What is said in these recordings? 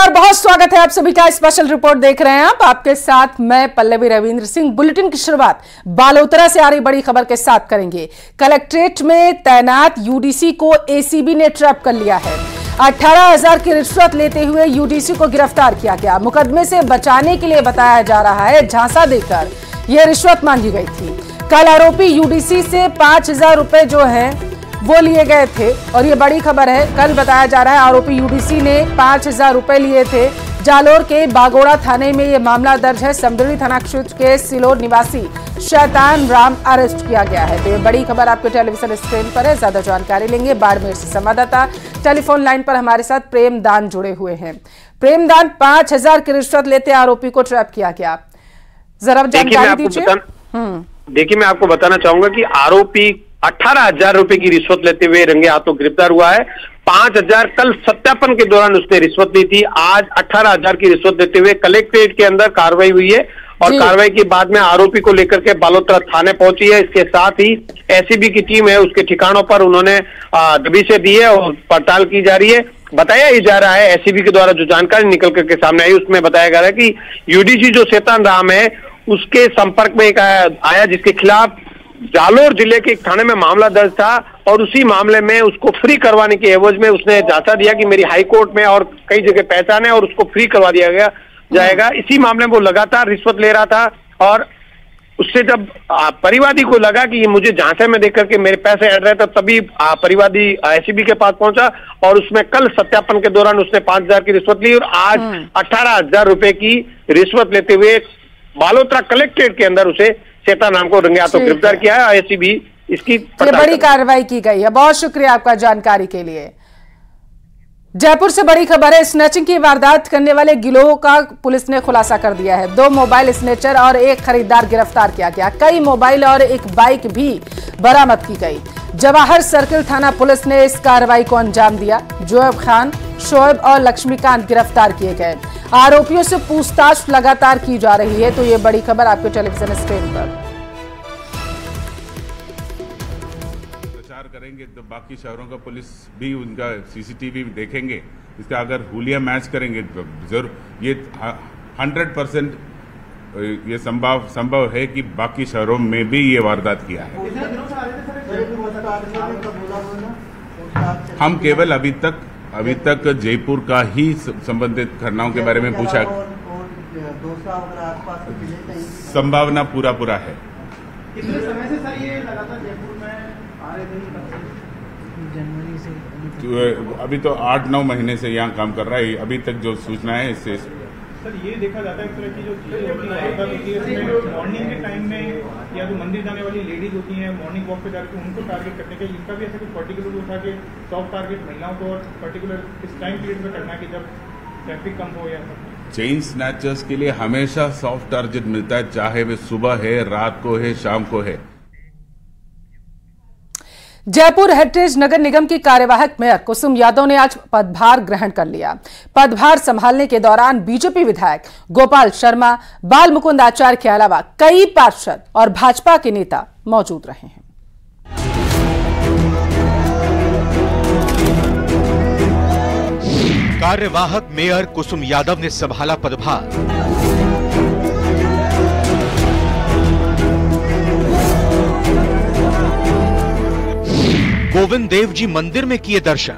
नमस्कार, बहुत स्वागत है आप सभी का। स्पेशल रिपोर्ट देख रहे हैं आप, आपके साथ मैं पल्लवी रविंद्र सिंह। बुलेटिन की शुरुआत बालोतरा से आ रही बड़ी खबर के साथ करेंगे। कलेक्ट्रेट में तैनात यूडीसी को एसीबी ने ट्रैप कर लिया है। 18,000 की रिश्वत लेते हुए यूडीसी को गिरफ्तार किया गया। मुकदमे से बचाने के लिए बताया जा रहा है झांसा देकर यह रिश्वत मांगी गई थी। कल आरोपी यूडीसी से 5,000 रुपए जो है वो लिए गए थे और ये बड़ी खबर है। कल बताया जा रहा है आरोपी यूडीसी ने 5,000 रुपए लिए थे। जालोर के बागोड़ा थाने में ये मामला दर्ज है। समदड़ी थाना क्षेत्र के सिलोर निवासी शैतान राम अरेस्ट किया गया है। तो ये बड़ी खबर आपके टेलीविजन स्क्रीन पर है। ज्यादा जानकारी लेंगे बाड़मेर से संवाददाता टेलीफोन लाइन पर हमारे साथ प्रेमदान जुड़े हुए हैं। प्रेमदान, 5,000 की रिश्वत लेते आरोपी को ट्रैप किया गया, जरा जानकारी दीजिए। देखिए, मैं आपको बताना चाहूंगा कि आरोपी 18,000 रुपए की रिश्वत लेते हुए रंगे हाथों गिरफ्तार हुआ है। 5,000 कल सत्यापन के दौरान उसने रिश्वत ली थी। आज 18,000 की रिश्वत लेते हुए कलेक्ट्रेट के अंदर कार्रवाई हुई है और कार्रवाई के बाद में आरोपी को लेकर के बालोतरा थाने पहुंची है। इसके साथ ही एसीबी की टीम है, उसके ठिकानों पर उन्होंने दबिशें दी है और पड़ताल की जा रही है। बताया ही जा रहा है, एसीबी के द्वारा जो जानकारी निकल करके सामने आई उसमें बताया जा रहा है कि यूडीसी जो शैतान राम है उसके संपर्क में एक आया जिसके खिलाफ जालोर जिले के एक थाने में मामला दर्ज था और उसी मामले में उसको फ्री करवाने के एवज में उसने झांसा दिया कि मेरी हाई कोर्ट में और कई जगह पहचान है और उसको फ्री करवा दिया जाएगा। इसी मामले में वो लगातार रिश्वत ले रहा था और उससे जब परिवादी को लगा कि ये मुझे झांसे में देख करके मेरे पैसे ऐड रहे थे, तभी परिवादी एसीबी के पास पहुंचा और उसमें कल सत्यापन के दौरान उसने 5,000 की रिश्वत ली और आज 18,000 रुपए की रिश्वत लेते हुए बालोतरा कलेक्ट्रेट के अंदर उसे शैतान नाम को रंगे हाथों गिरफ्तार किया है। एसीबी इसकी बड़ी कार्रवाई की गई है। बहुत शुक्रिया आपका जानकारी के लिए। जयपुर से बड़ी खबर है। स्नैचिंग की वारदात करने वाले गिरोह का पुलिस ने खुलासा कर दिया है। 2 मोबाइल स्नैचर और 1 खरीदार गिरफ्तार किया गया। कई मोबाइल और 1 बाइक भी बरामद की गई। जवाहर सर्किल थाना पुलिस ने इस कार्रवाई को अंजाम दिया। जोएब खान, शोएब और लक्ष्मीकांत गिरफ्तार किए गए। आरोपियों से पूछताछ लगातार की जा रही है। तो ये बड़ी खबर आपके टेलीविजन स्क्रीन पर। प्रचार करेंगे तो बाकी शहरों का पुलिस भी उनका सीसीटीवी देखेंगे। इसका अगर हुलिया मैच करेंगे तो जरूर ये 100% ये संभव है कि बाकी शहरों में भी ये वारदात किया है। हम केवल अभी तक जयपुर का ही संबंधित घटनाओं के बारे में पूछा। संभावना पूरा है। कितने समय से सर ये लगातार जयपुर में आ रहे थे? जनवरी से तो अभी तो 8-9 महीने से यहाँ काम कर रहा है। अभी तक जो सूचना है इससे सर ये देखा जाता है इस तरह की जो चीजें होती है मॉर्निंग के टाइम में या जो मंदिर जाने वाली लेडीज होती हैं मॉर्निंग वॉक पे जाकर उनको टारगेट करने का इनका भी ऐसा कुछ पर्टिकुलर उठा के सॉफ्ट टारगेट महिलाओं को और पर्टिकुलर इस टाइम पीरियड में करना है कि जब ट्रैफिक कम हो या चेन स्नैचर्स के लिए हमेशा सॉफ्ट टारगेट मिलता है, चाहे वे सुबह है, रात को है, शाम को है। जयपुर हेरिटेज नगर निगम की कार्यवाहक मेयर कुसुम यादव ने आज पदभार ग्रहण कर लिया। पदभार संभालने के दौरान बीजेपी विधायक गोपाल शर्मा, बाल मुकुंद आचार्य के अलावा कई पार्षद और भाजपा के नेता मौजूद रहे हैं। कार्यवाहक मेयर कुसुम यादव ने संभाला पदभार। गोविंद देव जी मंदिर में किए दर्शन।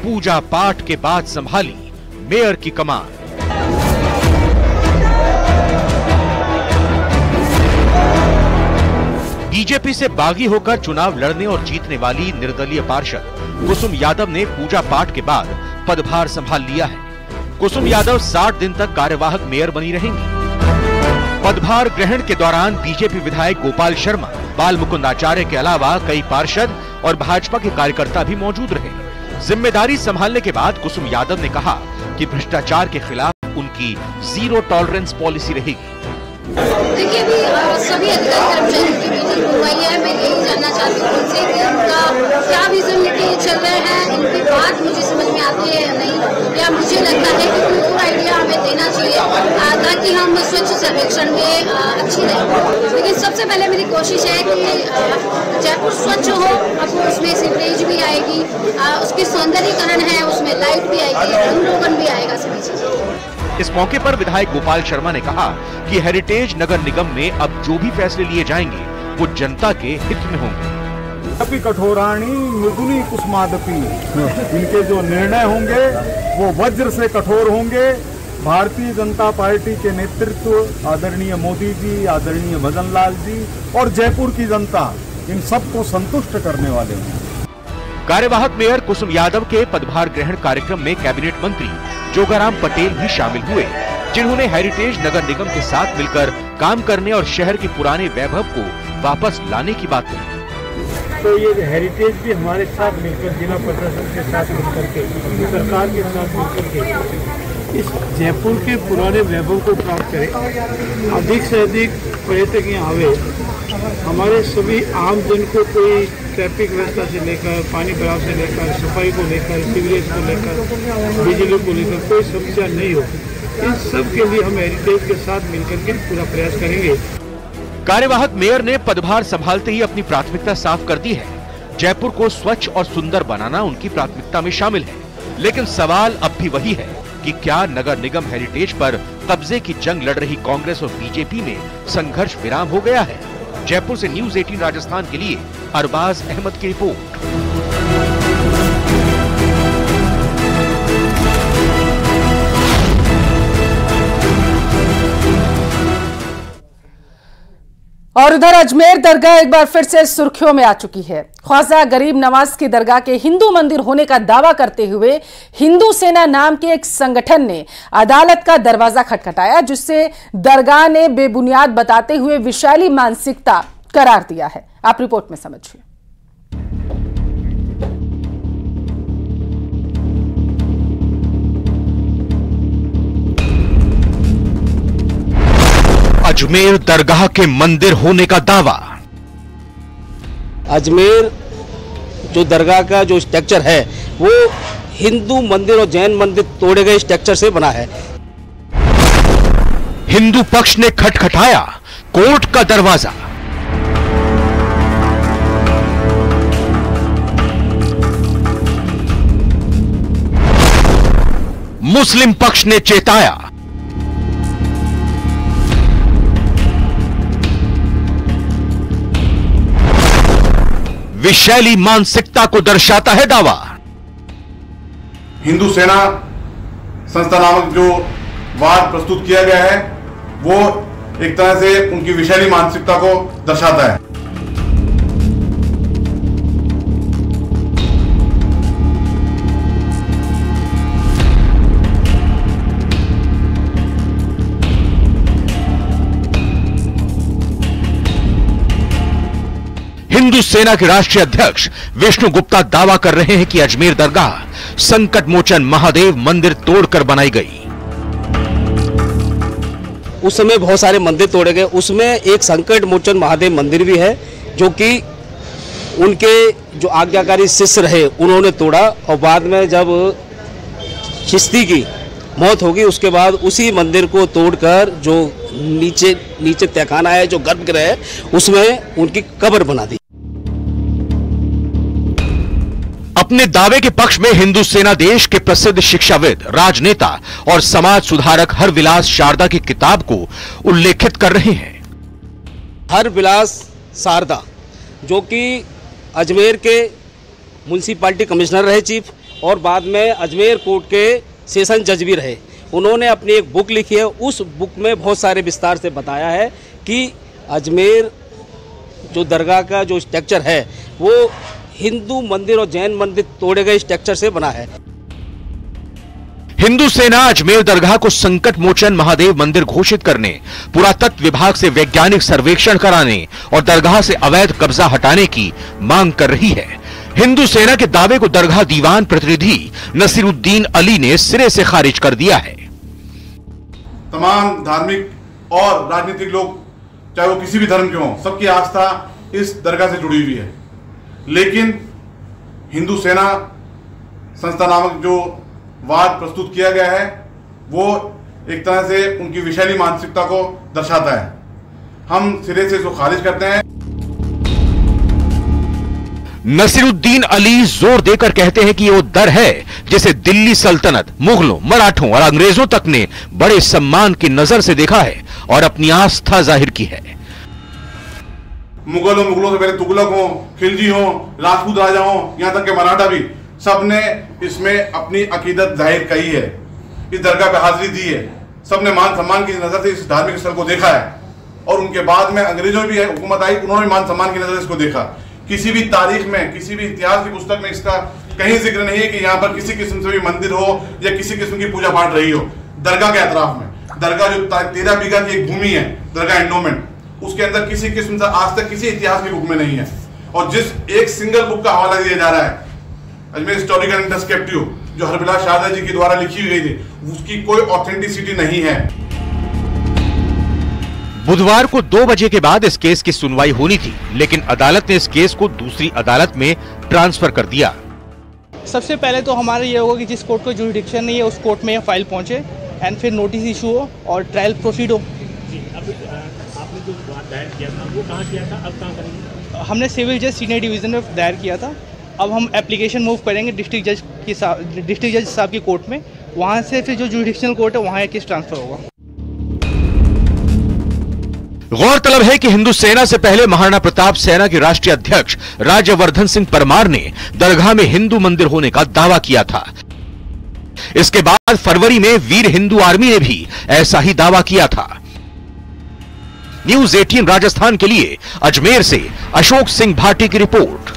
पूजा पाठ के बाद संभाली मेयर की कमान। बीजेपी से बागी होकर चुनाव लड़ने और जीतने वाली निर्दलीय पार्षद कुसुम यादव ने पूजा पाठ के बाद पदभार संभाल लिया है। कुसुम यादव 60 दिन तक कार्यवाहक मेयर बनी रहेंगी। पदभार ग्रहण के दौरान बीजेपी विधायक गोपाल शर्मा, बाल मुकुंद आचार्य के अलावा कई पार्षद और भाजपा के कार्यकर्ता भी मौजूद रहे। जिम्मेदारी संभालने के बाद कुसुम यादव ने कहा कि भ्रष्टाचार के खिलाफ उनकी 0 टॉलरेंस पॉलिसी रहेगी। देखिए, अभी सभी अधिकारी कर्मचारियों की मीटिंग हुई है। मैं यही जानना चाहती हूँ उनसे कि उनका क्या विजन लेके चल रहे हैं, इनकी बात मुझे समझ में आती है या नहीं, या मुझे लगता है कि कोई और आइडिया हमें देना चाहिए कि हम स्वच्छ सर्वेक्षण में अच्छी रहे, लेकिन सबसे पहले मेरी कोशिश है कि जयपुर स्वच्छ हो। अब उसमें सीवरेज भी आएगी, उसकी सौंदर्यीकरण है, उसमें लाइट भी आएगी, रंग रोगन भी आएगा, सभी चीजें। इस मौके पर विधायक गोपाल शर्मा ने कहा कि हेरिटेज नगर निगम में अब जो भी फैसले लिए जाएंगे वो जनता के हित में होंगे। अपि कठोराणी मृदुनी कुसुमादपि, इनके जो निर्णय होंगे वो वज्र से कठोर होंगे। भारतीय जनता पार्टी के नेतृत्व आदरणीय मोदी जी, आदरणीय मदन लाल जी और जयपुर की जनता, इन सबको संतुष्ट करने वाले हैं। कार्यवाहक मेयर कुसुम यादव के पदभार ग्रहण कार्यक्रम में कैबिनेट मंत्री जोगाराम पटेल भी शामिल हुए, जिन्होंने हेरिटेज नगर निगम के साथ मिलकर काम करने और शहर के पुराने वैभव को वापस लाने की बात कही। तो ये हेरिटेज भी हमारे साथ मिलकर, जिला प्रशासन के साथ मिलकर के, सरकार के साथ मिलकर के इस जयपुर के पुराने वैभव को प्राप्त करें। अधिक से अधिक पर्यटक यहाँ आवे, हमारे सभी आम जन को कोई ट्रैफिक व्यवस्था से लेकर, पानी भराव से लेकर, सफाई को लेकर, सीवरेज को लेकर, बिजली को लेकर कोई समस्या नहीं हो। इन सब के लिए हम हेरिटेज के साथ मिलकर के पूरा प्रयास करेंगे। कार्यवाहक मेयर ने पदभार संभालते ही अपनी प्राथमिकता साफ कर दी है। जयपुर को स्वच्छ और सुंदर बनाना उनकी प्राथमिकता में शामिल है, लेकिन सवाल अब भी वही है कि क्या नगर निगम हेरिटेज पर कब्जे की जंग लड़ रही कांग्रेस और बीजेपी में संघर्ष विराम हो गया है। जयपुर से न्यूज़ 18 राजस्थान के लिए अरबाज अहमद की रिपोर्ट। और उधर अजमेर दरगाह एक बार फिर से सुर्खियों में आ चुकी है। ख्वाजा गरीब नवाज की दरगाह के हिंदू मंदिर होने का दावा करते हुए हिंदू सेना नाम के एक संगठन ने अदालत का दरवाजा खटखटाया, जिससे दरगाह ने बेबुनियाद बताते हुए विशाली मानसिकता करार दिया है। आप रिपोर्ट में समझिए। अजमेर दरगाह के मंदिर होने का दावा। अजमेर जो दरगाह का जो स्ट्रक्चर है वो हिंदू मंदिर और जैन मंदिर तोड़े गए स्ट्रक्चर से बना है। हिंदू पक्ष ने खटखटाया कोर्ट का दरवाजा। मुस्लिम पक्ष ने चेताया। विशैली मानसिकता को दर्शाता है दावा। हिंदू सेना संस्था नामक जो वाद प्रस्तुत किया गया है वो एक तरह से उनकी विशैली मानसिकता को दर्शाता है। हिंदू सेना के राष्ट्रीय अध्यक्ष विष्णु गुप्ता दावा कर रहे हैं कि अजमेर दरगाह संकट मोचन महादेव मंदिर तोड़कर बनाई गई। उस समय बहुत सारे मंदिर तोड़े गए, उसमें एक संकट मोचन महादेव मंदिर भी है जो कि उनके जो आज्ञाकारी शिष्य रहे उन्होंने तोड़ा, और बाद में जब चिश्ती की मौत होगी उसके बाद उसी मंदिर को तोड़कर जो नीचे तहखाना है, जो गर्भगृह है, उसमें उनकी कब्र बना दी। अपने दावे के पक्ष में हिंदू सेना देश के प्रसिद्ध शिक्षाविद, राजनेता और समाज सुधारक हरविलास शारदा की किताब को उल्लेखित कर रहे हैं। हरविलास शारदा जो कि अजमेर के म्युनिसिपैलिटी कमिश्नर रहे चीफ, और बाद में अजमेर कोर्ट के सेशन जज भी रहे। उन्होंने अपनी एक बुक लिखी है, उस बुक में बहुत सारे विस्तार से बताया है कि अजमेर जो दरगाह का जो स्ट्रक्चर है वो हिंदू मंदिर और जैन मंदिर तोड़े गए स्ट्रक्चर से बना है। हिंदू सेना अजमेर दरगाह को संकट मोचन महादेव मंदिर घोषित करने, पुरातत्व विभाग से वैज्ञानिक सर्वेक्षण कराने और दरगाह से अवैध कब्जा हटाने की मांग कर रही है। हिंदू सेना के दावे को दरगाह दीवान प्रतिनिधि नसीरुद्दीन अली ने सिरे से खारिज कर दिया है। तमाम धार्मिक और राजनीतिक लोग, चाहे वो किसी भी धर्म के हों, सबकी आस्था इस दरगाह से जुड़ी हुई है, लेकिन हिंदू सेना संस्था नामक जो वाद प्रस्तुत किया गया है वो एक तरह से उनकी विषैली मानसिकता को दर्शाता है। हम सिरे से इसको खारिज करते हैं। नसीरुद्दीन अली जोर देकर कहते हैं कि ये वो दर है जिसे दिल्ली सल्तनत, मुगलों, मराठों और अंग्रेजों तक ने बड़े सम्मान की नजर से देखा है और अपनी आस्था जाहिर की है। मुगलों से पहले तुगलक हो, खिलजी हो, राजपूत राजा हो, यहां तक के मराठा भी, सबने इसमें अपनी अकीदत जाहिर की है, इस दरगाह पे हाजिरी दी है, सबने मान सम्मान की नजर से इस धार्मिक स्थल को देखा है। और उनके बाद में अंग्रेजों भी हुकूमत आई, उन्होंने मान सम्मान की नजर से इसको देखा। किसी भी तारीख में, किसी भी इतिहास की पुस्तक में इसका कहीं जिक्र नहीं है कि यहाँ पर किसी किस्म से भी मंदिर हो या किसी किस्म की पूजा पाठ रही हो। दरगाह के अतराफ में, दरगाह जो 13 बीघा की एक भूमि है, दरगाह एंडोमेंट, उसके अंदर किसी किस्म से आज तक किसी इतिहास की बुक में नहीं है। और जिस एक सिंगल बुक का हवाला दिया जा रहा है, अजमेर हिस्टोरिकल एंड डिस्क्रिप्टिव, जो हरबिलास शारदा जी के द्वारा लिखी हुई गई थी, उसकी कोई ऑथेंटिसिटी नहीं है। बुधवार को 2 बजे के बाद इस केस की सुनवाई होनी थी, लेकिन अदालत ने इस केस को दूसरी अदालत में ट्रांसफर कर दिया। सबसे पहले तो हमारा ये होगा कि जिस कोर्ट को जुरिडिक्शन नहीं है उस कोर्ट में फाइल पहुंचे एंड फिर नोटिस इशू हो और ट्रायल प्रोसीड हो। जी, अब आपने जो दायर किया था वो कहाँ किया था, अब कहाँ करेंगे? हमने सिविल जज सीनियर डिवीजन में दायर किया था। अब हम एप्लीकेशन मूव करेंगे डिस्ट्रिक्ट जज साहब की कोर्ट में, वहाँ से फिर जो जुरिडिक्शनल कोर्ट है वहाँ केस ट्रांसफर होगा। गौरतलब है कि हिंदू सेना से पहले महाराणा प्रताप सेना के राष्ट्रीय अध्यक्ष राज्यवर्धन सिंह परमार ने दरगाह में हिंदू मंदिर होने का दावा किया था। इसके बाद फरवरी में वीर हिंदू आर्मी ने भी ऐसा ही दावा किया था। न्यूज़ 18 राजस्थान के लिए अजमेर से अशोक सिंह भाटी की रिपोर्ट।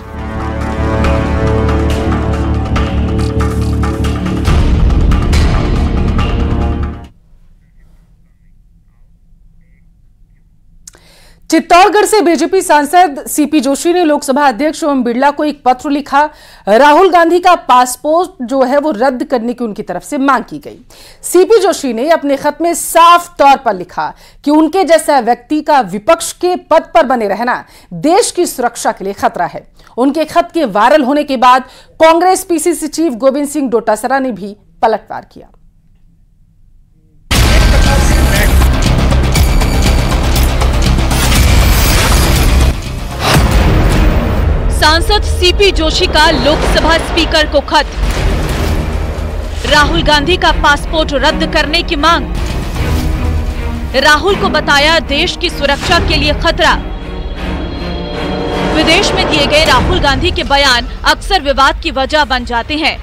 चित्तौड़गढ़ से बीजेपी सांसद सीपी जोशी ने लोकसभा अध्यक्ष ओम बिरला को एक पत्र लिखा। राहुल गांधी का पासपोर्ट जो है वो रद्द करने की उनकी तरफ से मांग की गई। सीपी जोशी ने अपने खत में साफ तौर पर लिखा कि उनके जैसा व्यक्ति का विपक्ष के पद पर बने रहना देश की सुरक्षा के लिए खतरा है। उनके खत के वायरल होने के बाद कांग्रेस पीसीसी चीफ गोविंद सिंह डोटासरा ने भी पलटवार किया। सांसद सीपी जोशी का लोकसभा स्पीकर को खत। राहुल गांधी का पासपोर्ट रद्द करने की मांग। राहुल को बताया देश की सुरक्षा के लिए खतरा। विदेश में दिए गए राहुल गांधी के बयान अक्सर विवाद की वजह बन जाते हैं।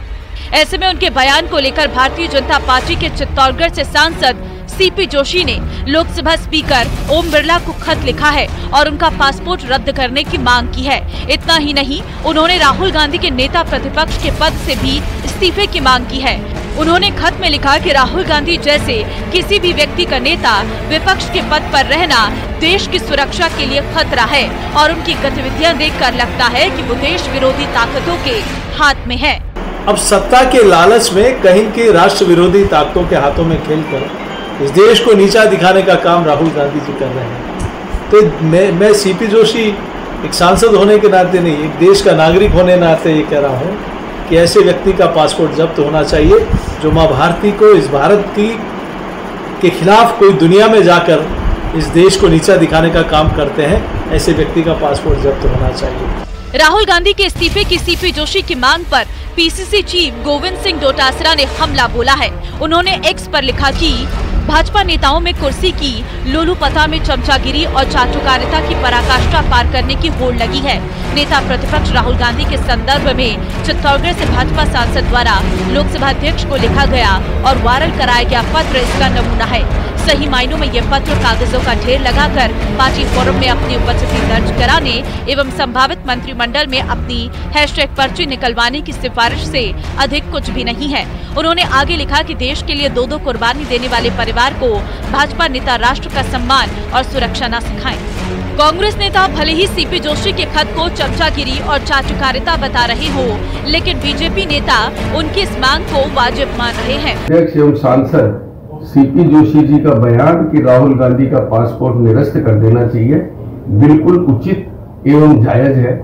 ऐसे में उनके बयान को लेकर भारतीय जनता पार्टी के चित्तौड़गढ़ से सांसद सीपी जोशी ने लोकसभा स्पीकर ओम बिरला को खत लिखा है और उनका पासपोर्ट रद्द करने की मांग की है। इतना ही नहीं, उन्होंने राहुल गांधी के नेता प्रतिपक्ष के पद से भी इस्तीफे की मांग की है। उन्होंने खत में लिखा कि राहुल गांधी जैसे किसी भी व्यक्ति का नेता विपक्ष के पद पर रहना देश की सुरक्षा के लिए खतरा है और उनकी गतिविधियां देखकर लगता है कि वो देश विरोधी ताकतों के हाथ में है। अब सत्ता के लालच में कहीं की राष्ट्र विरोधी ताकतों के हाथों में खेलकर इस देश को नीचा दिखाने का काम राहुल गांधी जी कर रहे हैं। तो मैं सीपी जोशी एक सांसद होने के नाते नहीं, एक देश का नागरिक होने के नाते ये कह रहा हूँ कि ऐसे व्यक्ति का पासपोर्ट जब्त होना चाहिए जो माँ भारती को, इस भारत की के खिलाफ कोई दुनिया में जाकर इस देश को नीचा दिखाने का काम करते हैं। ऐसे व्यक्ति का पासपोर्ट जब्त होना चाहिए। राहुल गांधी के इस्तीफे की सीपी जोशी की मांग पर पीसीसी चीफ गोविंद सिंह डोटासरा ने हमला बोला है। उन्होंने एक्स पर लिखा कि भाजपा नेताओं में कुर्सी की लोलुपता में चमचागिरी और चाटुकारिता की पराकाष्ठा पार करने की होड़ लगी है। नेता प्रतिपक्ष राहुल गांधी के संदर्भ में चित्तौड़गढ़ से भाजपा सांसद द्वारा लोकसभा अध्यक्ष को लिखा गया और वायरल कराया गया पत्र इसका नमूना है। सही मायनों में यह पत्र कागजों का ढेर लगाकर पार्टी फोरम में अपनी उपस्थिति दर्ज कराने एवं संभावित मंत्रिमंडल में अपनी हैशटैग पर्ची निकलवाने की सिफारिश से अधिक कुछ भी नहीं है। उन्होंने आगे लिखा कि देश के लिए दो कुर्बानी देने वाले परिवार को भाजपा नेता राष्ट्र का सम्मान और सुरक्षा न सिखाएं। कांग्रेस नेता भले ही सीपी जोशी के खत को चमचागिरी और चाटुकारिता बता रहे हो, लेकिन बीजेपी नेता उनकी इस मांग को वाजिब मान रहे हैं। अध्यक्ष एवं सांसद सीपी जोशी जी का बयान कि राहुल गांधी का पासपोर्ट निरस्त कर देना चाहिए बिल्कुल उचित एवं जायज है।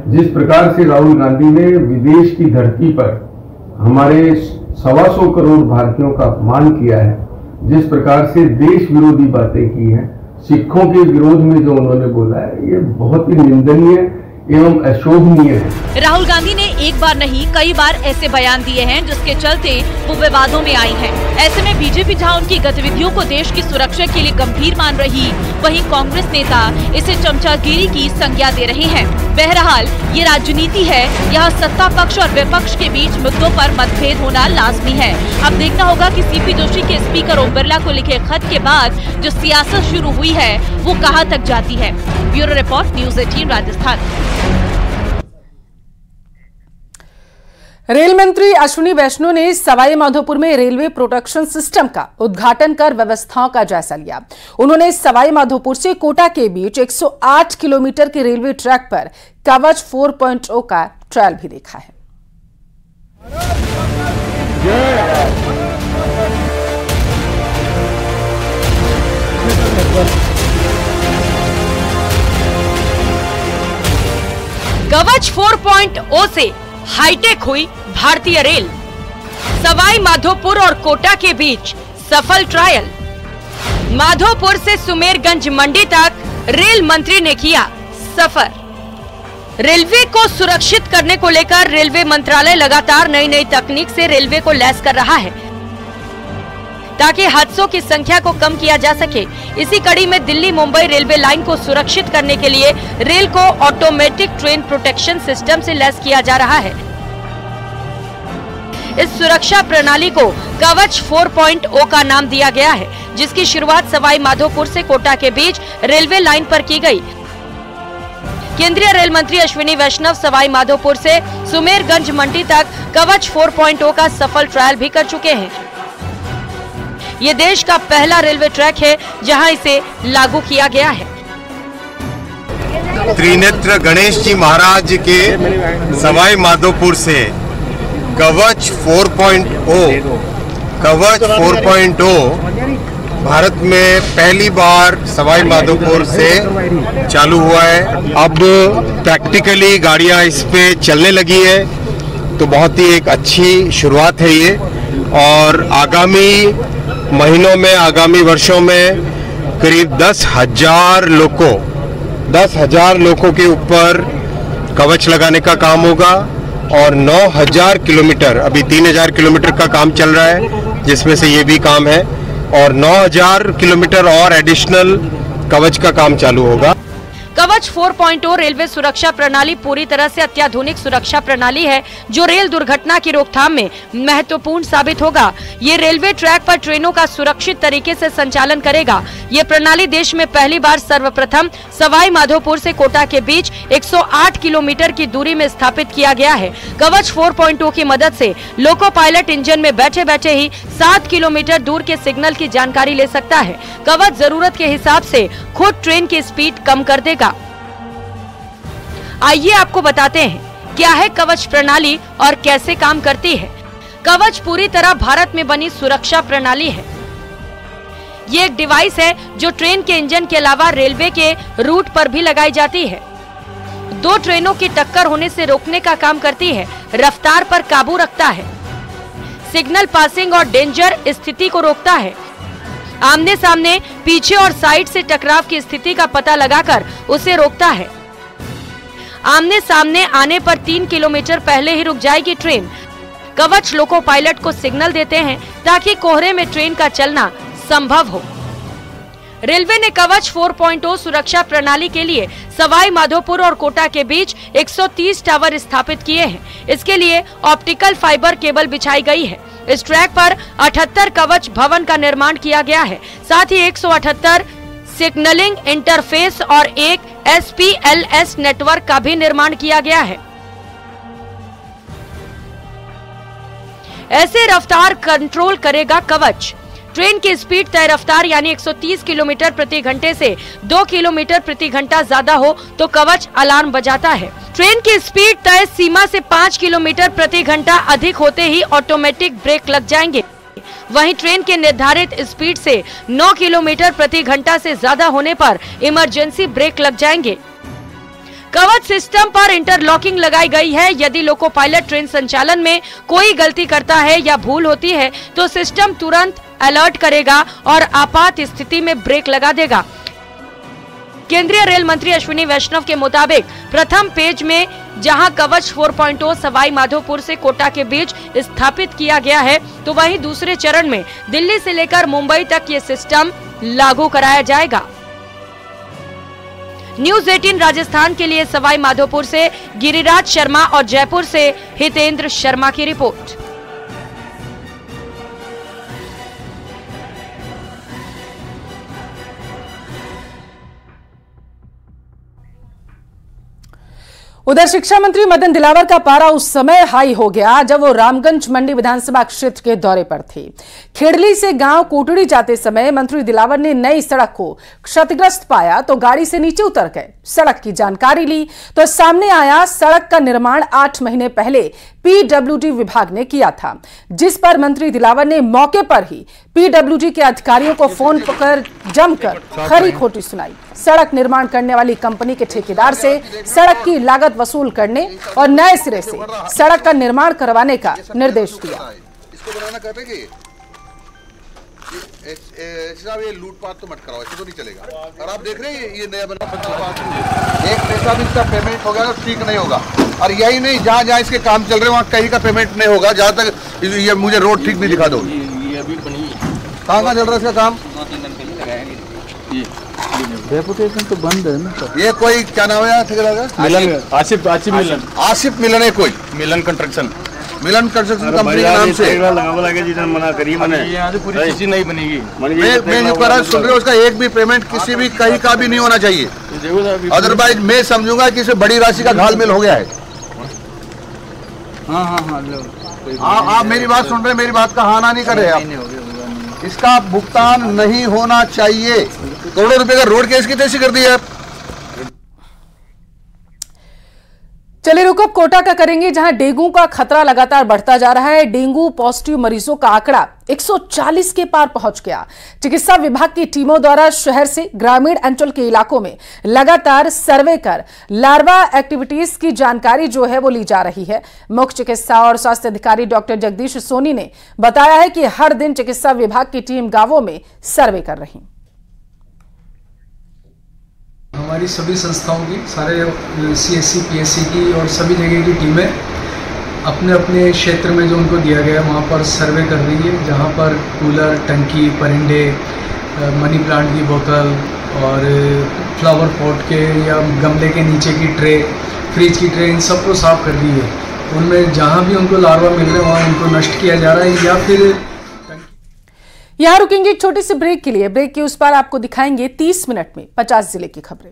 जिस प्रकार से राहुल गांधी ने विदेश की धरती पर हमारे 125 करोड़ भारतीयों का अपमान किया है, जिस प्रकार से देश विरोधी बातें की हैं, सिखों के विरोध में जो उन्होंने बोला है, ये बहुत ही निंदनीय एवं अशोभनीय है। राहुल गांधी ने एक बार नहीं कई बार ऐसे बयान दिए हैं जिसके चलते वो विवादों में आई हैं। ऐसे में बीजेपी जहां उनकी गतिविधियों को देश की सुरक्षा के लिए गंभीर मान रही, वहीं कांग्रेस नेता इसे चमचागिरी की संज्ञा दे रहे हैं। बहरहाल ये राजनीति है, यहाँ सत्ता पक्ष और विपक्ष के बीच मुद्दों पर मतभेद होना लाजमी है। अब देखना होगा कि सीपी जोशी के स्पीकर ओम बिरला को लिखे खत के बाद जो सियासत शुरू हुई है वो कहां तक जाती है। Bureau report, news 18 Rajasthan. Rail मंत्री अश्विनी वैष्णव ने सवाई माधोपुर में रेलवे प्रोटेक्शन सिस्टम का उद्घाटन कर व्यवस्थाओं का जायजा लिया। उन्होंने सवाई माधोपुर से कोटा के बीच 108 किलोमीटर के रेलवे ट्रैक पर कवच 4.0 का ट्रायल भी देखा है। कवच 4.0 से हाईटेक हुई भारतीय रेल। सवाई माधोपुर और कोटा के बीच सफल ट्रायल। माधोपुर से सुमेरगंज मंडी तक रेल मंत्री ने किया सफर। रेलवे को सुरक्षित करने को लेकर रेलवे मंत्रालय लगातार नई नई तकनीक से रेलवे को लैस कर रहा है ताकि हादसों की संख्या को कम किया जा सके। इसी कड़ी में दिल्ली मुंबई रेलवे लाइन को सुरक्षित करने के लिए रेल को ऑटोमेटिक ट्रेन प्रोटेक्शन सिस्टम से लैस किया जा रहा है। इस सुरक्षा प्रणाली को कवच 4.0 का नाम दिया गया है, जिसकी शुरुआत सवाई माधोपुर से कोटा के बीच रेलवे लाइन पर की गई। केंद्रीय रेल मंत्री अश्विनी वैष्णव सवाई माधोपुर से सुमेरगंज मंडी तक कवच 4.0 का सफल ट्रायल भी कर चुके हैं। ये देश का पहला रेलवे ट्रैक है जहां इसे लागू किया गया है। त्रिनेत्र गणेश जी महाराज के सवाई माधोपुर से कवच 4.0 भारत में पहली बार सवाई माधोपुर से चालू हुआ है। अब प्रैक्टिकली गाड़ियां इस पे चलने लगी है, तो बहुत ही एक अच्छी शुरुआत है ये। और आगामी महीनों में, आगामी वर्षों में करीब 10,000 लोगों के ऊपर कवच लगाने का काम होगा और 9,000 किलोमीटर, अभी 3,000 किलोमीटर का काम चल रहा है जिसमें से ये भी काम है, और 9,000 किलोमीटर और एडिशनल कवच का काम चालू होगा। कवच 4.0 रेलवे सुरक्षा प्रणाली पूरी तरह से अत्याधुनिक सुरक्षा प्रणाली है जो रेल दुर्घटना की रोकथाम में महत्वपूर्ण साबित होगा। ये रेलवे ट्रैक पर ट्रेनों का सुरक्षित तरीके से संचालन करेगा। ये प्रणाली देश में पहली बार सर्वप्रथम सवाई माधोपुर से कोटा के बीच 108 किलोमीटर की दूरी में स्थापित किया गया है। कवच 4.0 की मदद से लोको पायलट इंजन में बैठे बैठे ही 7 किलोमीटर दूर के सिग्नल की जानकारी ले सकता है। कवच जरूरत के हिसाब से खुद ट्रेन की स्पीड कम कर देगा। आइए आपको बताते हैं क्या है कवच प्रणाली और कैसे काम करती है। कवच पूरी तरह भारत में बनी सुरक्षा प्रणाली है। ये एक डिवाइस है जो ट्रेन के इंजन के अलावा रेलवे के रूट पर भी लगाई जाती है। दो ट्रेनों की टक्कर होने से रोकने का काम करती है, रफ्तार पर काबू रखता है, सिग्नल पासिंग और डेंजर स्थिति को रोकता है, आमने सामने, पीछे और साइड से टकराव की स्थिति का पता लगाकर उसे रोकता है। आमने सामने आने पर 3 किलोमीटर पहले ही रुक जाएगी ट्रेन। कवच लोको पायलट को सिग्नल देते हैं ताकि कोहरे में ट्रेन का चलना संभव हो। रेलवे ने कवच 4.0 सुरक्षा प्रणाली के लिए सवाई माधोपुर और कोटा के बीच 130 टावर स्थापित किए हैं। इसके लिए ऑप्टिकल फाइबर केबल बिछाई गई है। इस ट्रैक पर 78 कवच भवन का निर्माण किया गया है। साथ ही 178 सिग्नलिंग इंटरफेस और एक SPLS नेटवर्क का भी निर्माण किया गया है। ऐसे रफ्तार कंट्रोल करेगा कवच। ट्रेन की स्पीड तय रफ्तार यानी 130 किलोमीटर प्रति घंटे से 2 किलोमीटर प्रति घंटा ज्यादा हो तो कवच अलार्म बजाता है। ट्रेन की स्पीड तय सीमा से 5 किलोमीटर प्रति घंटा अधिक होते ही ऑटोमेटिक ब्रेक लग जाएंगे। वहीं ट्रेन के निर्धारित स्पीड से 9 किलोमीटर प्रति घंटा से ज्यादा होने पर इमरजेंसी ब्रेक लग जाएंगे। कवच सिस्टम पर इंटरलॉकिंग लगाई गई है। यदि लोको पायलट ट्रेन संचालन में कोई गलती करता है या भूल होती है तो सिस्टम तुरंत अलर्ट करेगा और आपात स्थिति में ब्रेक लगा देगा। केंद्रीय रेल मंत्री अश्विनी वैष्णव के मुताबिक प्रथम पेज में जहां कवच 4.0 सवाई माधोपुर से कोटा के बीच स्थापित किया गया है, तो वहीं दूसरे चरण में दिल्ली से लेकर मुंबई तक ये सिस्टम लागू कराया जाएगा। न्यूज 18 राजस्थान के लिए सवाई माधोपुर से गिरिराज शर्मा और जयपुर से हितेंद्र शर्मा की रिपोर्ट। उधर शिक्षा मंत्री मदन दिलावर का पारा उस समय हाई हो गया जब वो रामगंज मंडी विधानसभा क्षेत्र के दौरे पर थे। खेड़ली से गांव कोटड़ी जाते समय मंत्री दिलावर ने नई सड़क को क्षतिग्रस्त पाया तो गाड़ी से नीचे उतर गए। सड़क की जानकारी ली तो सामने आया सड़क का निर्माण 8 महीने पहले पीडब्ल्यूडी विभाग ने किया था, जिस पर मंत्री दिलावर ने मौके पर ही पीडब्ल्यूडी के अधिकारियों को फोन पर जमकर खरी खोटी सुनाई। सड़क निर्माण करने वाली कंपनी के ठेकेदार से सड़क की लागत वसूल करने और नए सिरे से सड़क का निर्माण करवाने का निर्देश दिया। इसको बनाना कहते हैं ये लूटपाट तो मत कराओ, ऐसे तो नहीं चलेगा। और आप देख रहे हैं ये नया बना एक पैसा भी इसका पेमेंट होगा तो ठीक नहीं होगा। और यही नहीं, जहाँ जहाँ इसके काम चल रहे हैं वहाँ कहीं का पेमेंट नहीं होगा जहाँ तक ये मुझे रोड ठीक नहीं दिखा दो। कहाँ चल रहा है इसका काम? रेपुटेशन तो बंद है ना। ये कोई क्या नाम है ठेकेदार? आसिफ मिलन है कोई मिलन कंस्ट्रक्शन कंपनी के नाम से मना करिए। पूरी चीज नहीं बनेगी। मैं जो कर रहा सुन रहे हो उसका एक भी पेमेंट किसी भी कहीं का भी नहीं होना चाहिए, अदरवाइज मैं समझूंगा कि इसे बड़ी राशि का घालमेल हो गया है। आप मेरी बात सुन रहे, मेरी बात का हाना नहीं कर रहे आप। इसका भुगतान नहीं होना चाहिए। करोड़ों रुपए का रोड केस की तैसी कर दी है। चलिए रुक अब कोटा का करेंगे, जहां डेंगू का खतरा लगातार बढ़ता जा रहा है। डेंगू पॉजिटिव मरीजों का आंकड़ा 140 के पार पहुंच गया। चिकित्सा विभाग की टीमों द्वारा शहर से ग्रामीण अंचल के इलाकों में लगातार सर्वे कर लार्वा एक्टिविटीज की जानकारी जो है वो ली जा रही है। मुख्य चिकित्सा और स्वास्थ्य अधिकारी डॉक्टर जगदीश सोनी ने बताया है कि हर दिन चिकित्सा विभाग की टीम गांवों में सर्वे कर रही। हमारी सभी संस्थाओं की, सारे सीएससी पीएससी की और सभी जगह की टीमें अपने अपने क्षेत्र में जो उनको दिया गया वहाँ पर सर्वे कर रही है। जहाँ पर कूलर, टंकी, परिंदे, मनी प्लांट की बोतल और फ्लावर पॉट के या गमले के नीचे की ट्रे, फ्रिज की ट्रे, इन सबको साफ कर रही है। उनमें जहाँ भी उनको लार्वा मिल रहे हैं वहाँ उनको नष्ट किया जा रहा है। या फिर यहां रुकेंगे एक छोटे से ब्रेक के लिए। ब्रेक के उस पार आपको दिखाएंगे 30 मिनट में 50 जिले की खबरें।